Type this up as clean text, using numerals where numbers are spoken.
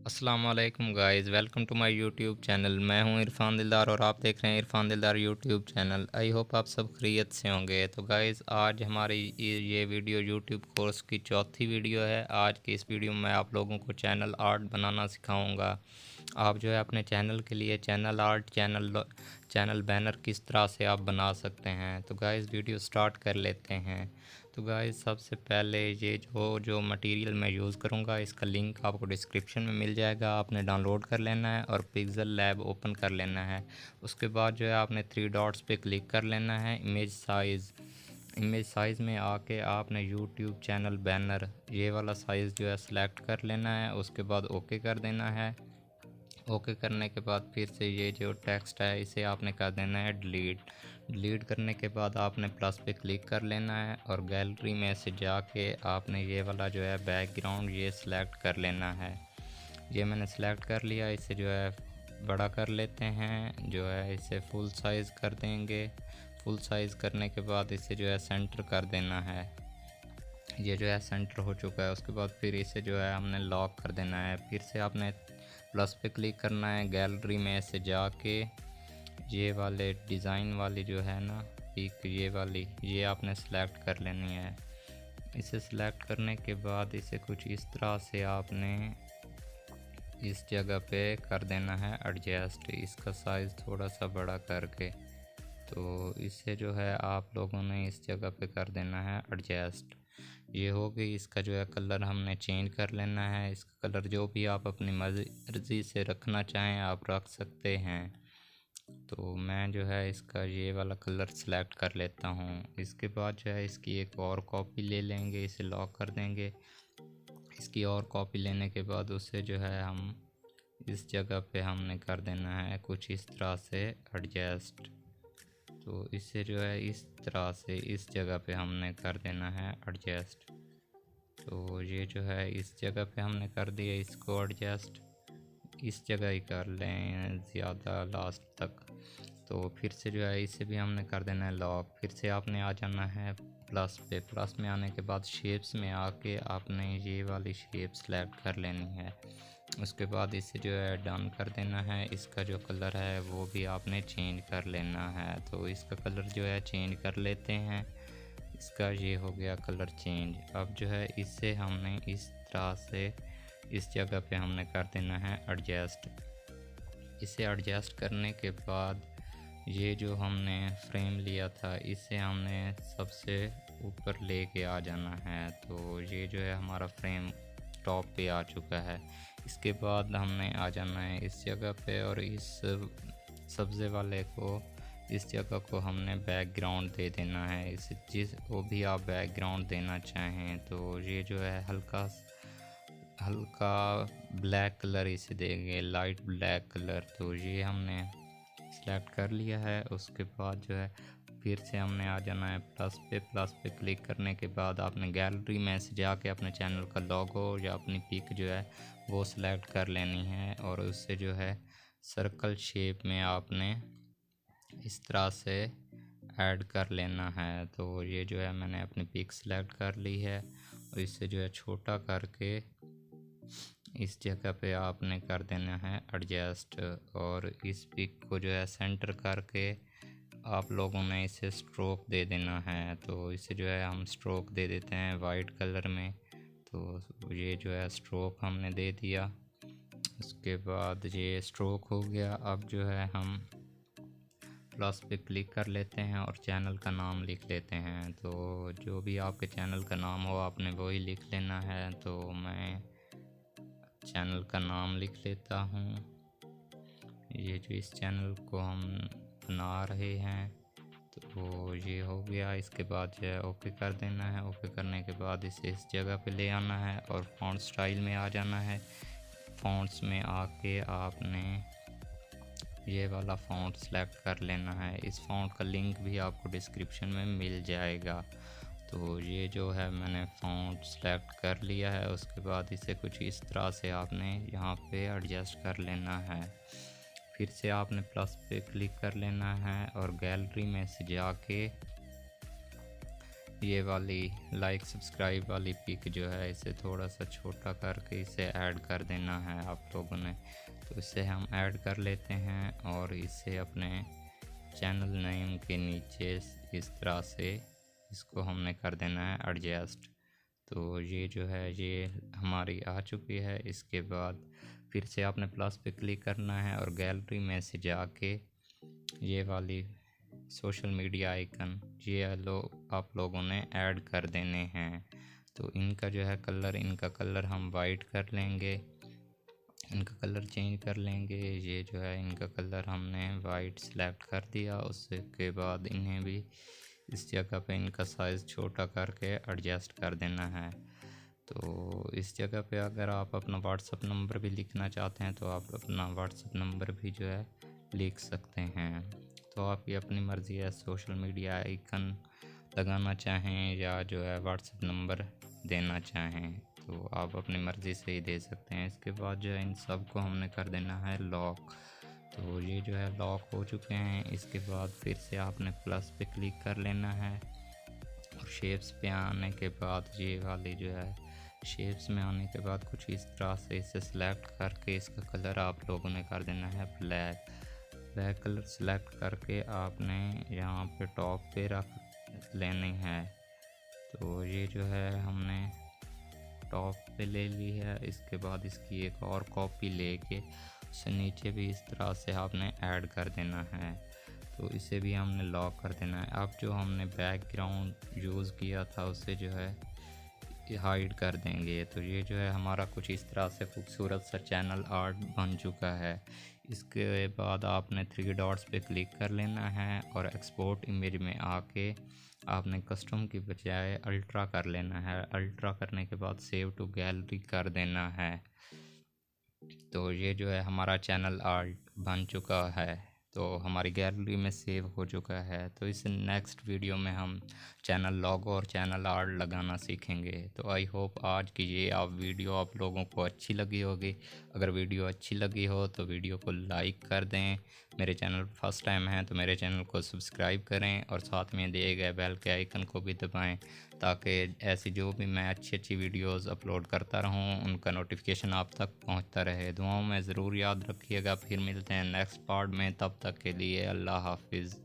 अस्सलाम वालेकुम guys, welcome to my YouTube channel. मैं हूं इरफान दिलदार और आप देख रहे हैं इरफान दिलदार यूट्यूब चैनल। आई होप आप सब खैरियत से होंगे। तो गाइस, आज हमारी ये वीडियो यूट्यूब कोर्स की चौथी वीडियो है। आज की इस वीडियो में आप लोगों को चैनल आर्ट बनाना सिखाऊंगा। आप जो है अपने चैनल के लिए चैनल आर्ट, चैनल बैनर किस तरह से आप बना सकते हैं। तो गाइस, वीडियो स्टार्ट कर लेते हैं। तो गाइस, सबसे पहले ये जो मटेरियल मैं यूज़ करूँगा, इसका लिंक आपको डिस्क्रिप्शन में मिल जाएगा। आपने डाउनलोड कर लेना है और पिक्सल लैब ओपन कर लेना है। उसके बाद जो है आपने थ्री डॉट्स पे क्लिक कर लेना है। इमेज साइज़ में आके आपने यूट्यूब चैनल बैनर ये वाला साइज़ जो है सिलेक्ट कर लेना है। उसके बाद ओके कर देना है। ओके करने के बाद फिर से ये जो टेक्स्ट है इसे आपने कर देना है डिलीट करने के बाद आपने प्लस पे क्लिक कर लेना है और गैलरी में से जाके आपने ये वाला जो है बैकग्राउंड ये सिलेक्ट कर लेना है। ये मैंने सिलेक्ट कर लिया। इसे जो है बड़ा कर लेते हैं, जो है इसे फुल साइज़ कर देंगे। फुल साइज़ करने के बाद इसे जो है सेंटर कर देना है। ये जो है सेंटर हो चुका है। उसके बाद फिर इसे जो है हमने लॉक कर देना है। फिर से आपने प्लस पे क्लिक करना है, गैलरी में से जाके ये वाले डिज़ाइन वाली जो है ना पिक, ये वाली ये आपने सेलेक्ट कर लेनी है। इसे सेलेक्ट करने के बाद इसे कुछ इस तरह से आपने इस जगह पे कर देना है एडजस्ट, इसका साइज़ थोड़ा सा बड़ा करके। तो इसे जो है आप लोगों ने इस जगह पे कर देना है एडजस्ट। ये हो गई। इसका जो है कलर हमने चेंज कर लेना है। इसका कलर जो भी आप अपनी मर्ज़ी से रखना चाहें आप रख सकते हैं। तो मैं जो है इसका ये वाला कलर सेलेक्ट कर लेता हूँ। इसके बाद जो है इसकी एक और कॉपी ले लेंगे, इसे लॉक कर देंगे। इसकी और कॉपी लेने के बाद उसे जो है हम इस जगह पे हमने कर देना है कुछ इस तरह से एडजस्ट। तो इसे जो है इस तरह से इस जगह पे हमने कर देना है एडजस्ट। तो ये जो है इस जगह पे हमने कर दिया इसको एडजस्ट। इस जगह ही कर लें ज़्यादा लास्ट तक। तो फिर से जो है इसे भी हमने कर देना है लॉक। फिर से आपने आ जाना है प्लस पे। प्लस में आने के बाद शेप्स में आके आपने ये वाली शेप सेलेक्ट कर लेनी है। उसके बाद इसे जो है डन कर देना है। इसका जो कलर है वो भी आपने चेंज कर लेना है। तो इसका कलर जो है चेंज कर लेते हैं। इसका ये हो गया कलर चेंज। अब जो है इसे हमने इस तरह से इस जगह पे हमने कर देना है एडजस्ट। इसे एडजस्ट करने के बाद ये जो हमने फ्रेम लिया था इसे हमने सबसे ऊपर लेके आ जाना है। तो ये जो है हमारा फ्रेम टॉप पे आ चुका है। इसके बाद हमने आ जाना है इस जगह पे और इस सब्ज़े वाले को इस जगह को हमने बैकग्राउंड दे देना है। इस जिस को भी आप बैकग्राउंड देना चाहें। तो ये जो है हल्का हल्का ब्लैक कलर इसे देंगे, लाइट ब्लैक कलर। तो ये हमने सेलेक्ट कर लिया है। उसके बाद जो है फिर से हमने आ जाना है प्लस पे। प्लस पे क्लिक करने के बाद आपने गैलरी में से जाके अपने चैनल का लोगो या अपनी पिक जो है वो सिलेक्ट कर लेनी है और उससे जो है सर्कल शेप में आपने इस तरह से ऐड कर लेना है। तो ये जो है मैंने अपनी पिक सेलेक्ट कर ली है और इसे जो है छोटा करके इस जगह पे आपने कर देना है एडजस्ट और इस पिक को जो है सेंटर करके आप लोगों ने इसे स्ट्रोक दे देना है। तो इसे जो है हम स्ट्रोक दे देते हैं वाइट कलर में। तो ये जो है स्ट्रोक हमने दे दिया। उसके बाद ये स्ट्रोक हो गया। अब जो है हम प्लस पे क्लिक कर लेते हैं और चैनल का नाम लिख लेते हैं। तो जो भी आपके चैनल का नाम हो आपने वही लिख लेना है। तो मैं चैनल का नाम लिख लेता हूँ। ये जो इस चैनल को हम बना रहे हैं तो ये हो गया। इसके बाद जो है ओके कर देना है। ओके करने के बाद इसे इस जगह पे ले आना है और फ़ॉन्ट स्टाइल में आ जाना है। फ़ॉन्ट्स में आके आपने ये वाला फ़ॉन्ट सेलेक्ट कर लेना है। इस फ़ॉन्ट का लिंक भी आपको डिस्क्रिप्शन में मिल जाएगा। तो ये जो है मैंने फ़ॉन्ट सेलेक्ट कर लिया है। उसके बाद इसे कुछ इस तरह से आपने यहाँ पे एडजस्ट कर लेना है। फिर से आपने प्लस पे क्लिक कर लेना है और गैलरी में से जाके ये वाली लाइक सब्सक्राइब वाली पिक जो है इसे थोड़ा सा छोटा करके इसे ऐड कर देना है आप लोगों ने। तो इसे हम ऐड कर लेते हैं और इसे अपने चैनल नेम के नीचे इस तरह से इसको हमने कर देना है एडजस्ट। तो ये जो है ये हमारी आ चुकी है। इसके बाद फिर से आपने प्लस पे क्लिक करना है और गैलरी में से जाके ये वाली सोशल मीडिया आइकन ये आप लोगों ने ऐड कर देने हैं। तो इनका जो है कलर, इनका कलर हम वाइट कर लेंगे, इनका कलर चेंज कर लेंगे। ये जो है इनका कलर हमने वाइट सेलेक्ट कर दिया। उसके बाद इन्हें भी इस जगह पे इनका साइज़ छोटा करके एडजस्ट कर देना है। तो इस जगह पे अगर आप अपना व्हाट्सअप नंबर भी लिखना चाहते हैं तो आप अपना व्हाट्सअप नंबर भी जो है लिख सकते हैं। तो आपकी अपनी मर्ज़ी है, सोशल मीडिया आइकन लगाना चाहें या जो है व्हाट्सअप नंबर देना चाहें तो आप अपनी मर्ज़ी से ही दे सकते हैं। इसके बाद जो है इन सब को हमने कर देना है लॉक। तो ये जो है लॉक हो चुके हैं। इसके बाद फिर से आपने प्लस पे क्लिक कर लेना है और शेप्स पे आने के बाद ये वाली जो है शेप्स में आने के बाद कुछ इस तरह से इसे सिलेक्ट करके इसका कलर आप लोगों ने कर देना है ब्लैक। ब्लैक कलर सेलेक्ट करके आपने यहाँ पे टॉप पे रख लेनी है। तो ये जो है हमने टॉप पे ले ली है। इसके बाद इसकी एक और कॉपी लेके उसे नीचे भी इस तरह से आपने ऐड कर देना है। तो इसे भी हमने लॉक कर देना है। अब जो हमने बैकग्राउंड यूज़ किया था उसे जो है हाइड कर देंगे। तो ये जो है हमारा कुछ इस तरह से खूबसूरत सा चैनल आर्ट बन चुका है। इसके बाद आपने 3 डॉट्स पे क्लिक कर लेना है और एक्सपोर्ट इमेज में आके आपने कस्टम की बजाय अल्ट्रा कर लेना है। अल्ट्रा करने के बाद सेव टू गैलरी कर देना है। तो ये जो है हमारा चैनल आर्ट बन चुका है, तो हमारी गैलरी में सेव हो चुका है। तो इस नेक्स्ट वीडियो में हम चैनल लोगो और चैनल आर्ट लगाना सीखेंगे। तो आई होप आज की ये वीडियो आप लोगों को अच्छी लगी होगी। अगर वीडियो अच्छी लगी हो तो वीडियो को लाइक कर दें। मेरे चैनल फर्स्ट टाइम है तो मेरे चैनल को सब्सक्राइब करें और साथ में दिए गए बेल के आइकन को भी दबाएं ताकि ऐसी जो भी मैं अच्छी वीडियोस अपलोड करता रहूं उनका नोटिफिकेशन आप तक पहुंचता रहे। दुआओं में ज़रूर याद रखिएगा। फिर मिलते हैं नेक्स्ट पार्ट में, तब तक के लिए अल्लाह हाफिज़।